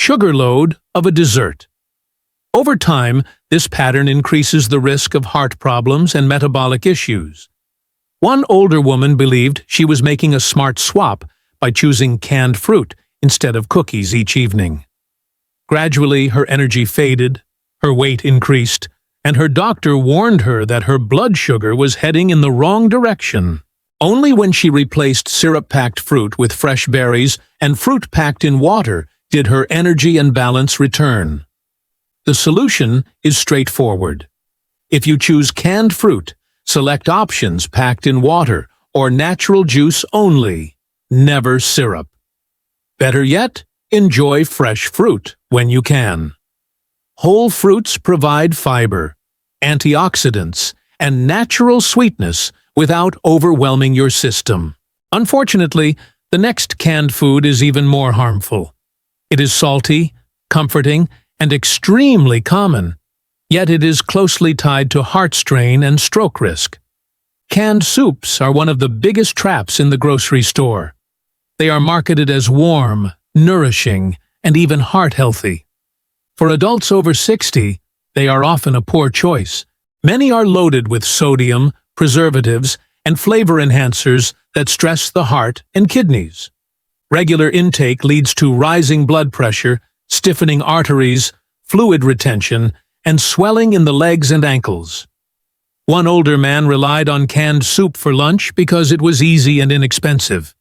sugar load of a dessert. Over time, this pattern increases the risk of heart problems and metabolic issues. One older woman believed she was making a smart swap by choosing canned fruit instead of cookies each evening. Gradually, her energy faded, her weight increased, and her doctor warned her that her blood sugar was heading in the wrong direction. Only when she replaced syrup-packed fruit with fresh berries and fruit packed in water did her energy and balance return. The solution is straightforward. If you choose canned fruit, select options packed in water or natural juice only, never syrup. Better yet, enjoy fresh fruit when you can. Whole fruits provide fiber, antioxidants, and natural sweetness without overwhelming your system. Unfortunately, the next canned food is even more harmful. It is salty, comforting, and extremely common, yet it is closely tied to heart strain and stroke risk. Canned soups are one of the biggest traps in the grocery store. They are marketed as warm, nourishing, and even heart-healthy. For adults over 60, they are often a poor choice. Many are loaded with sodium, preservatives, and flavor enhancers that stress the heart and kidneys. Regular intake leads to rising blood pressure, stiffening arteries, fluid retention, and swelling in the legs and ankles. One older man relied on canned soup for lunch because it was easy and inexpensive.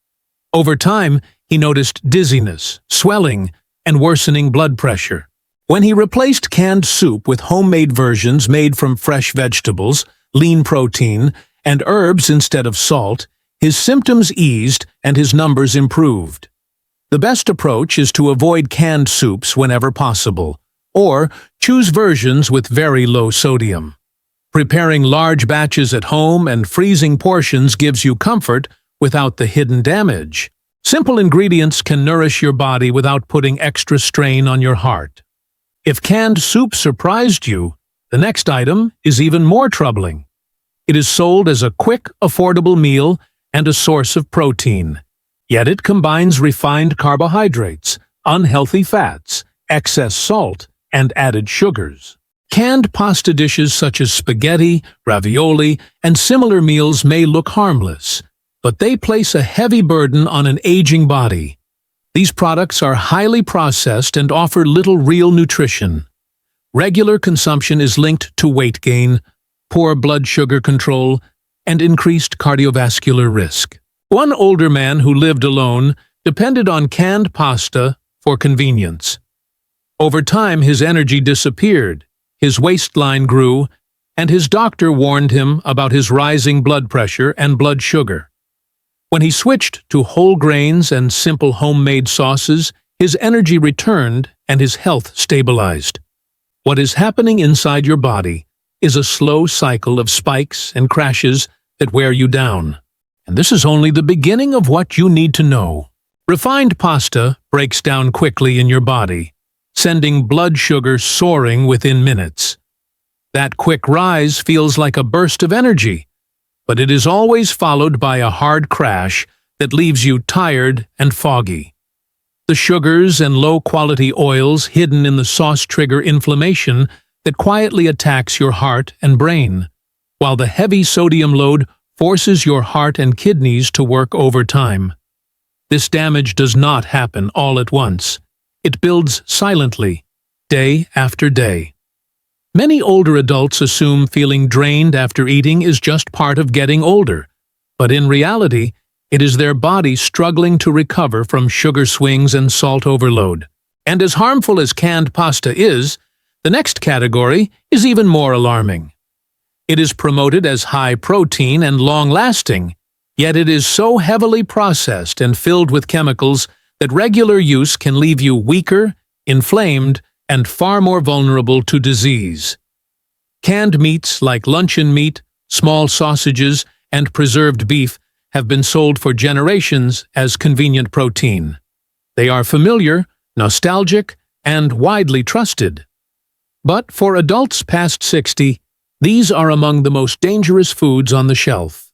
Over time, he noticed dizziness, swelling, and worsening blood pressure. When he replaced canned soup with homemade versions made from fresh vegetables, lean protein, and herbs instead of salt, his symptoms eased and his numbers improved. The best approach is to avoid canned soups whenever possible, or choose versions with very low sodium. Preparing large batches at home and freezing portions gives you comfort without the hidden damage. Simple ingredients can nourish your body without putting extra strain on your heart. If canned soup surprised you, the next item is even more troubling. It is sold as a quick, affordable meal and a source of protein. Yet it combines refined carbohydrates, unhealthy fats, excess salt, and added sugars. Canned pasta dishes such as spaghetti, ravioli, and similar meals may look harmless, but they place a heavy burden on an aging body. These products are highly processed and offer little real nutrition. Regular consumption is linked to weight gain, poor blood sugar control, and increased cardiovascular risk. One older man who lived alone depended on canned pasta for convenience. Over time, his energy disappeared, his waistline grew, and his doctor warned him about his rising blood pressure and blood sugar. When he switched to whole grains and simple homemade sauces, his energy returned and his health stabilized. What is happening inside your body is a slow cycle of spikes and crashes that wear you down. And this is only the beginning of what you need to know. Refined pasta breaks down quickly in your body, sending blood sugar soaring within minutes. That quick rise feels like a burst of energy, but it is always followed by a hard crash that leaves you tired and foggy. The sugars and low-quality oils hidden in the sauce trigger inflammation that quietly attacks your heart and brain, while the heavy sodium load forces your heart and kidneys to work overtime. This damage does not happen all at once. It builds silently, day after day. Many older adults assume feeling drained after eating is just part of getting older, but in reality, it is their body struggling to recover from sugar swings and salt overload. And as harmful as canned pasta is, the next category is even more alarming. It is promoted as high protein and long-lasting, yet it is so heavily processed and filled with chemicals that regular use can leave you weaker, inflamed, and far more vulnerable to disease. Canned meats like luncheon meat, small sausages, and preserved beef have been sold for generations as convenient protein. They are familiar, nostalgic, and widely trusted. But for adults past 60, these are among the most dangerous foods on the shelf.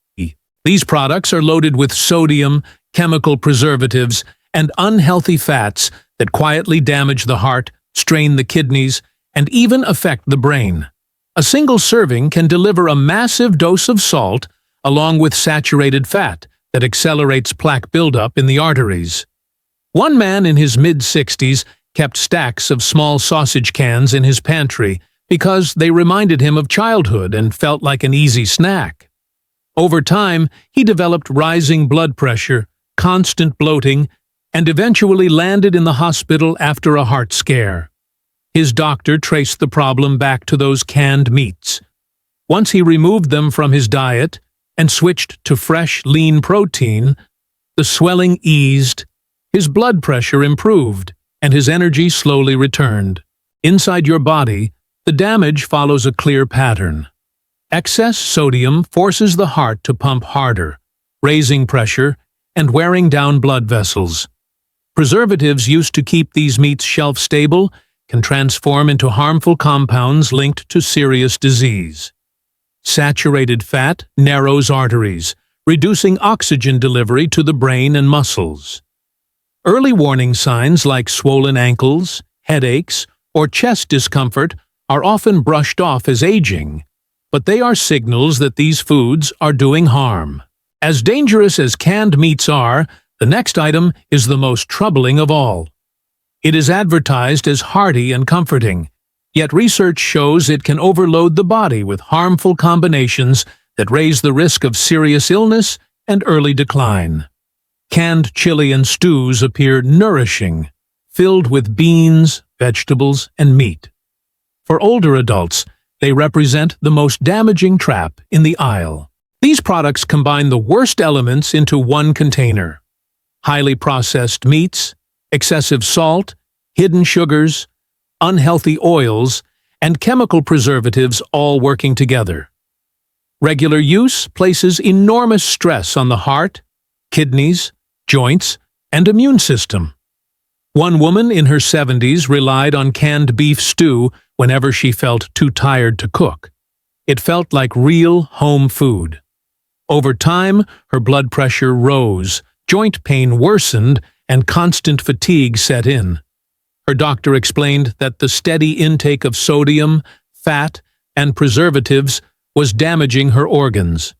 These products are loaded with sodium, chemical preservatives, and unhealthy fats that quietly damage the heart, strain the kidneys, and even affect the brain. A single serving can deliver a massive dose of salt along with saturated fat that accelerates plaque buildup in the arteries. One man in his mid-60s kept stacks of small sausage cans in his pantry because they reminded him of childhood and felt like an easy snack. Over time, he developed rising blood pressure, constant bloating, and eventually landed in the hospital after a heart scare. His doctor traced the problem back to those canned meats. Once he removed them from his diet and switched to fresh, lean protein, the swelling eased, his blood pressure improved, and his energy slowly returned. Inside your body, the damage follows a clear pattern. Excess sodium forces the heart to pump harder, raising pressure and wearing down blood vessels. Preservatives used to keep these meats shelf-stable can transform into harmful compounds linked to serious disease. Saturated fat narrows arteries, reducing oxygen delivery to the brain and muscles. Early warning signs like swollen ankles, headaches, or chest discomfort are often brushed off as aging, but they are signals that these foods are doing harm. As dangerous as canned meats are, the next item is the most troubling of all. It is advertised as hearty and comforting, yet research shows it can overload the body with harmful combinations that raise the risk of serious illness and early decline. Canned chili and stews appear nourishing, filled with beans, vegetables, and meat. For older adults, they represent the most damaging trap in the aisle. These products combine the worst elements into one container: highly processed meats, excessive salt, hidden sugars, unhealthy oils, and chemical preservatives all working together. Regular use places enormous stress on the heart, kidneys, joints, and immune system. One woman in her 70s relied on canned beef stew whenever she felt too tired to cook. It felt like real home food. Over time, her blood pressure rose, joint pain worsened, and constant fatigue set in. Her doctor explained that the steady intake of sodium, fat, and preservatives was damaging her organs.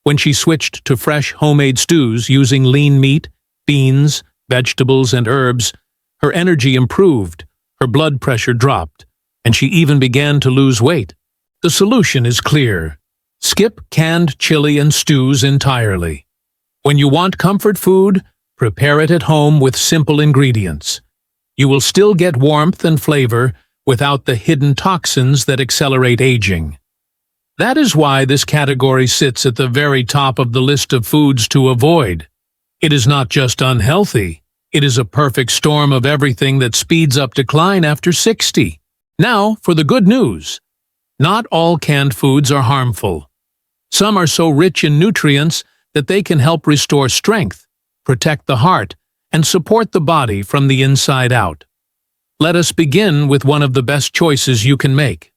When she switched to fresh homemade stews using lean meat, beans, vegetables, and herbs, her energy improved, her blood pressure dropped, and she even began to lose weight. The solution is clear. Skip canned chili and stews entirely. When you want comfort food, prepare it at home with simple ingredients. You will still get warmth and flavor without the hidden toxins that accelerate aging. That is why this category sits at the very top of the list of foods to avoid. It is not just unhealthy, it is a perfect storm of everything that speeds up decline after 60. Now, for the good news. Not all canned foods are harmful. Some are so rich in nutrients that they can help restore strength, protect the heart, and support the body from the inside out. Let us begin with one of the best choices you can make.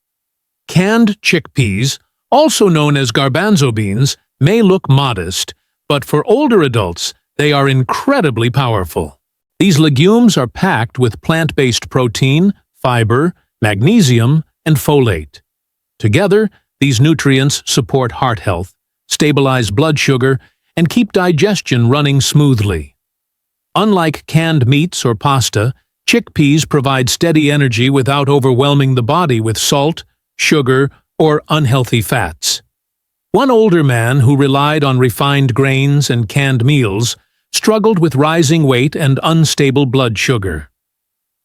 Canned chickpeas, also known as garbanzo beans, may look modest, but for older adults, they are incredibly powerful. These legumes are packed with plant-based protein, fiber, magnesium, and folate. Together, these nutrients support heart health, stabilize blood sugar, and keep digestion running smoothly. Unlike canned meats or pasta, chickpeas provide steady energy without overwhelming the body with salt, sugar, or unhealthy fats. One older man who relied on refined grains and canned meals struggled with rising weight and unstable blood sugar.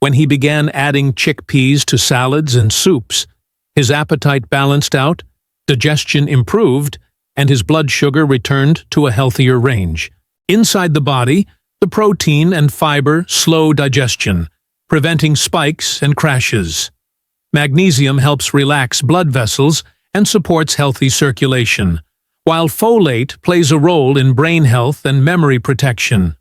When he began adding chickpeas to salads and soups, his appetite balanced out, digestion improved, and his blood sugar returned to a healthier range. Inside the body, the protein and fiber slow digestion, preventing spikes and crashes. Magnesium helps relax blood vessels and supports healthy circulation, while folate plays a role in brain health and memory protection.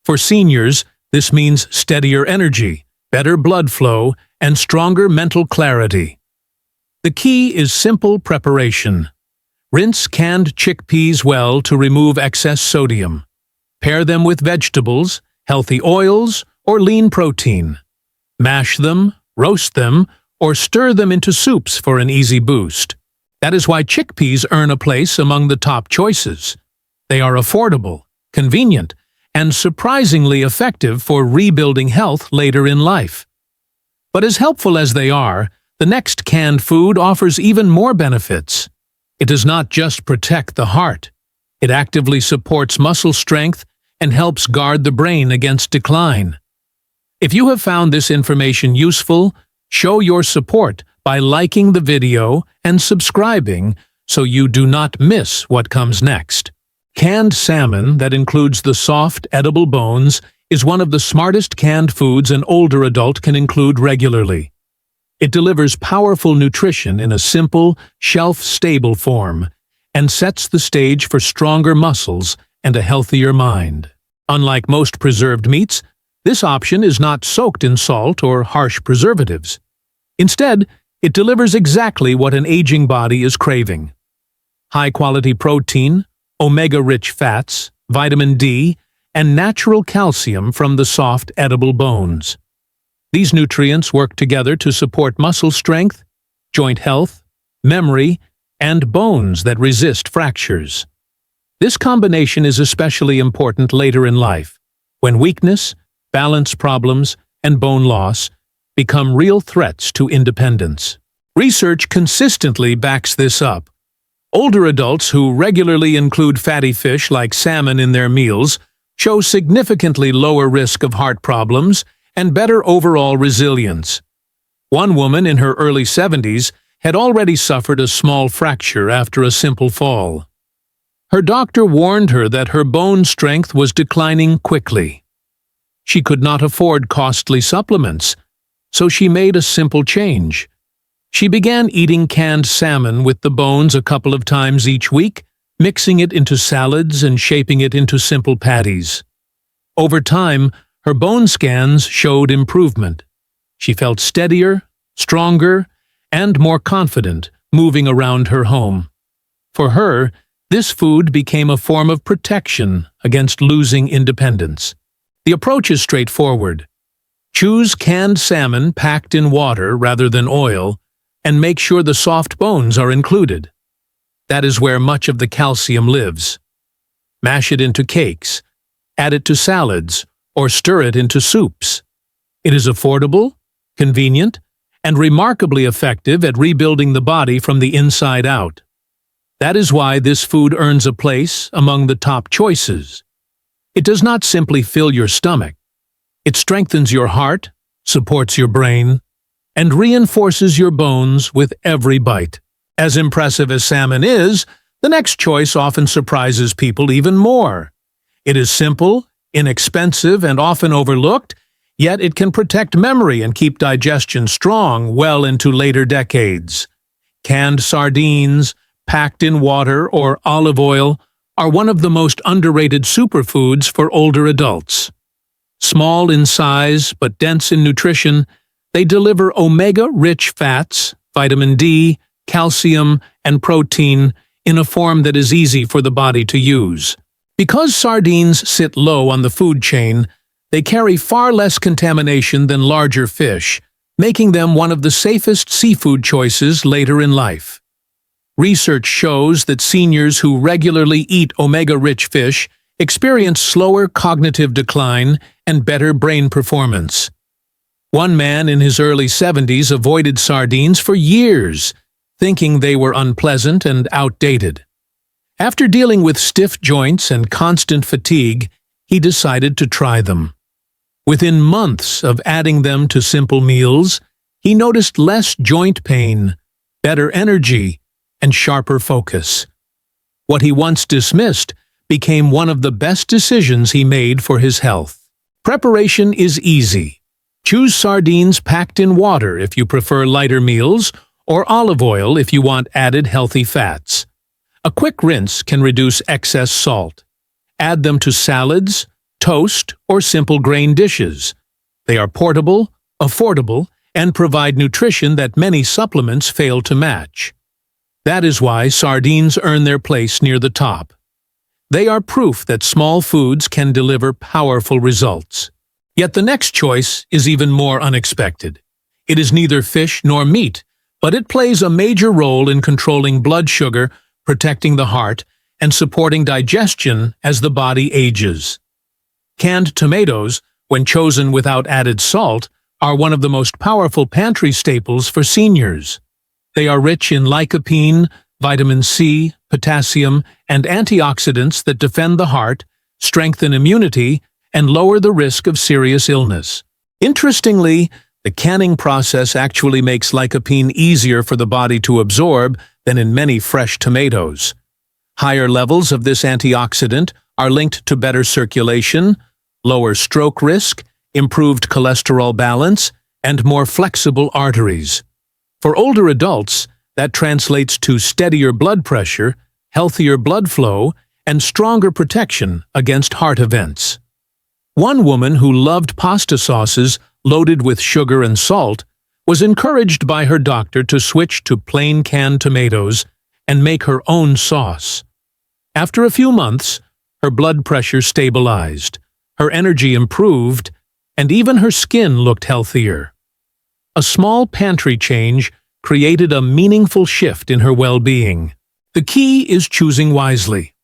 For seniors, this means steadier energy, better blood flow, and stronger mental clarity. The key is simple preparation. Rinse canned chickpeas well to remove excess sodium. Pair them with vegetables, healthy oils, or lean protein. Mash them, roast them, or stir them into soups for an easy boost. That is why chickpeas earn a place among the top choices. They are affordable, convenient, and surprisingly effective for rebuilding health later in life. But as helpful as they are, the next canned food offers even more benefits. It does not just protect the heart. It actively supports muscle strength and helps guard the brain against decline. If you have found this information useful, show your support by liking the video and subscribing so you do not miss what comes next. Canned salmon that includes the soft, edible bones is one of the smartest canned foods an older adult can include regularly. It delivers powerful nutrition in a simple, shelf-stable form and sets the stage for stronger muscles and a healthier mind. Unlike most preserved meats, this option is not soaked in salt or harsh preservatives. Instead, it delivers exactly what an aging body is craving: high-quality protein, omega-rich fats, vitamin D, and natural calcium from the soft, edible bones. These nutrients work together to support muscle strength, joint health, memory, and bones that resist fractures. This combination is especially important later in life, when weakness, balance problems, and bone loss become real threats to independence. Research consistently backs this up. Older adults who regularly include fatty fish like salmon in their meals show significantly lower risk of heart problems and better overall resilience. One woman in her early 70s had already suffered a small fracture after a simple fall. Her doctor warned her that her bone strength was declining quickly. She could not afford costly supplements, so she made a simple change. She began eating canned salmon with the bones a couple of times each week, mixing it into salads and shaping it into simple patties. Over time, her bone scans showed improvement. She felt steadier, stronger, and more confident moving around her home. For her, this food became a form of protection against losing independence. The approach is straightforward. Choose canned salmon packed in water rather than oil, and make sure the soft bones are included. That is where much of the calcium lives. Mash it into cakes, add it to salads, or stir it into soups. It is affordable, convenient, and remarkably effective at rebuilding the body from the inside out. That is why this food earns a place among the top choices. It does not simply fill your stomach. It strengthens your heart, supports your brain, and reinforces your bones with every bite. As impressive as salmon is, the next choice often surprises people even more. It is simple, inexpensive, and often overlooked, yet it can protect memory and keep digestion strong well into later decades. Canned sardines, packed in water or olive oil, are one of the most underrated superfoods for older adults. Small in size but dense in nutrition, they deliver omega-rich fats, vitamin D, calcium, and protein in a form that is easy for the body to use. Because sardines sit low on the food chain, they carry far less contamination than larger fish, making them one of the safest seafood choices later in life. Research shows that seniors who regularly eat omega-rich fish experience slower cognitive decline and better brain performance. One man in his early 70s avoided sardines for years, thinking they were unpleasant and outdated. After dealing with stiff joints and constant fatigue, he decided to try them. Within months of adding them to simple meals, he noticed less joint pain, better energy, and sharper focus. What he once dismissed became one of the best decisions he made for his health. Preparation is easy. Choose sardines packed in water if you prefer lighter meals, or olive oil if you want added healthy fats. A quick rinse can reduce excess salt. Add them to salads, toast, or simple grain dishes. They are portable, affordable, and provide nutrition that many supplements fail to match. That is why sardines earn their place near the top. They are proof that small foods can deliver powerful results. Yet the next choice is even more unexpected. It is neither fish nor meat, but it plays a major role in controlling blood sugar, protecting the heart, and supporting digestion as the body ages. Canned tomatoes, when chosen without added salt, are one of the most powerful pantry staples for seniors. They are rich in lycopene, vitamin C, potassium, and antioxidants that defend the heart, strengthen immunity, and lower the risk of serious illness. Interestingly, the canning process actually makes lycopene easier for the body to absorb than in many fresh tomatoes. Higher levels of this antioxidant are linked to better circulation, lower stroke risk, improved cholesterol balance, and more flexible arteries. For older adults, that translates to steadier blood pressure, healthier blood flow, and stronger protection against heart events. One woman who loved pasta sauces loaded with sugar and salt was encouraged by her doctor to switch to plain canned tomatoes and make her own sauce. After a few months, her blood pressure stabilized, her energy improved, and even her skin looked healthier. A small pantry change created a meaningful shift in her well-being. The key is choosing wisely.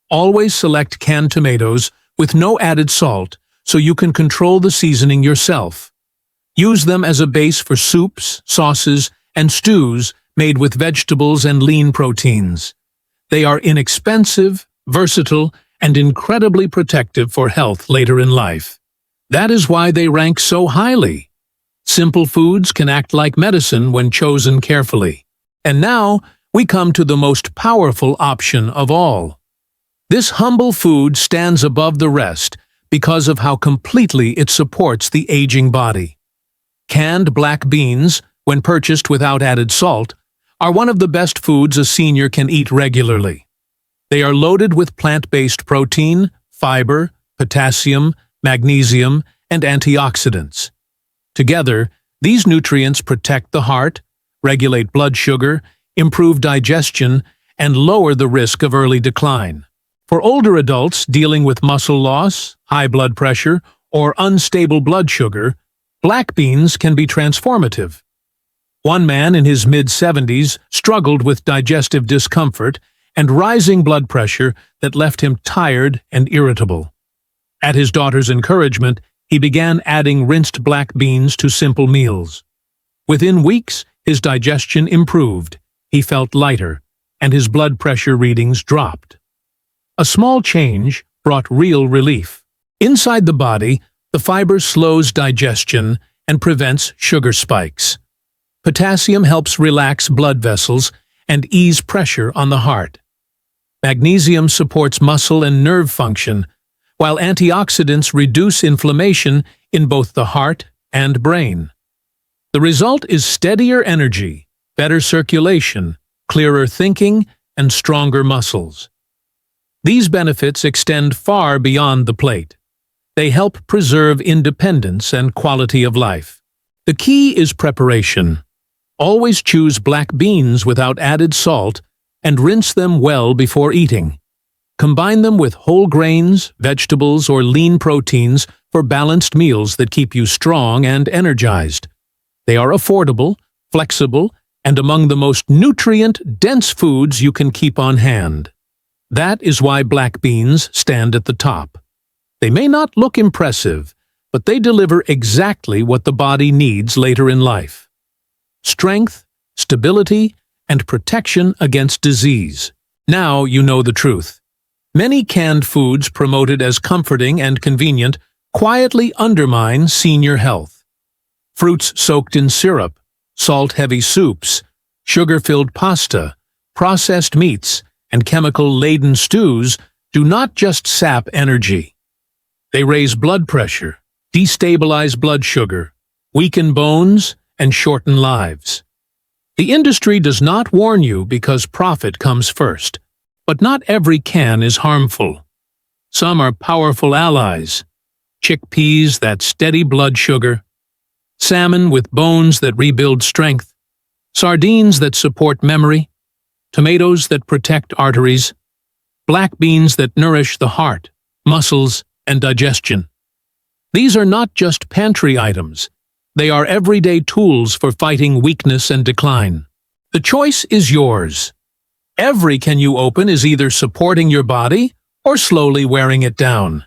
Always select canned tomatoes with no added salt so you can control the seasoning yourself. Use them as a base for soups, sauces, and stews made with vegetables and lean proteins. They are inexpensive, versatile, and incredibly protective for health later in life. That is why they rank so highly. Simple foods can act like medicine when chosen carefully. And now, we come to the most powerful option of all. This humble food stands above the rest because of how completely it supports the aging body. Canned black beans, when purchased without added salt, are one of the best foods a senior can eat regularly. They are loaded with plant-based protein, fiber, potassium, magnesium, and antioxidants. Together, these nutrients protect the heart, regulate blood sugar, improve digestion, and lower the risk of early decline. For older adults dealing with muscle loss, high blood pressure, or unstable blood sugar, black beans can be transformative. One man in his mid-70s struggled with digestive discomfort and rising blood pressure that left him tired and irritable. At his daughter's encouragement, he began adding rinsed black beans to simple meals. Within weeks, his digestion improved, he felt lighter, and his blood pressure readings dropped. A small change brought real relief. Inside the body, the fiber slows digestion and prevents sugar spikes. Potassium helps relax blood vessels and ease pressure on the heart. Magnesium supports muscle and nerve function, while antioxidants reduce inflammation in both the heart and brain. The result is steadier energy, better circulation, clearer thinking, and stronger muscles. These benefits extend far beyond the plate. They help preserve independence and quality of life. The key is preparation. Always choose black beans without added salt and rinse them well before eating. Combine them with whole grains, vegetables, or lean proteins for balanced meals that keep you strong and energized. They are affordable, flexible, and among the most nutrient-dense foods you can keep on hand. That is why black beans stand at the top. They may not look impressive, but they deliver exactly what the body needs later in life: strength, stability, and protection against disease. Now you know the truth. Many canned foods promoted as comforting and convenient quietly undermine senior health. Fruits soaked in syrup, salt-heavy soups, sugar-filled pasta, processed meats, and chemical-laden stews do not just sap energy. They raise blood pressure, destabilize blood sugar, weaken bones, and shorten lives. The industry does not warn you because profit comes first. But not every can is harmful. Some are powerful allies: chickpeas that steady blood sugar, salmon with bones that rebuild strength, sardines that support memory, tomatoes that protect arteries, black beans that nourish the heart, muscles, and digestion. These are not just pantry items. They are everyday tools for fighting weakness and decline. The choice is yours. Every can you open is either supporting your body or slowly wearing it down.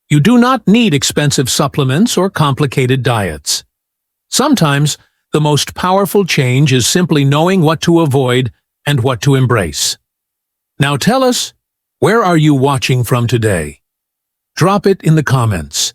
You do not need expensive supplements or complicated diets. Sometimes, the most powerful change is simply knowing what to avoid and what to embrace. Now tell us, where are you watching from today? Drop it in the comments.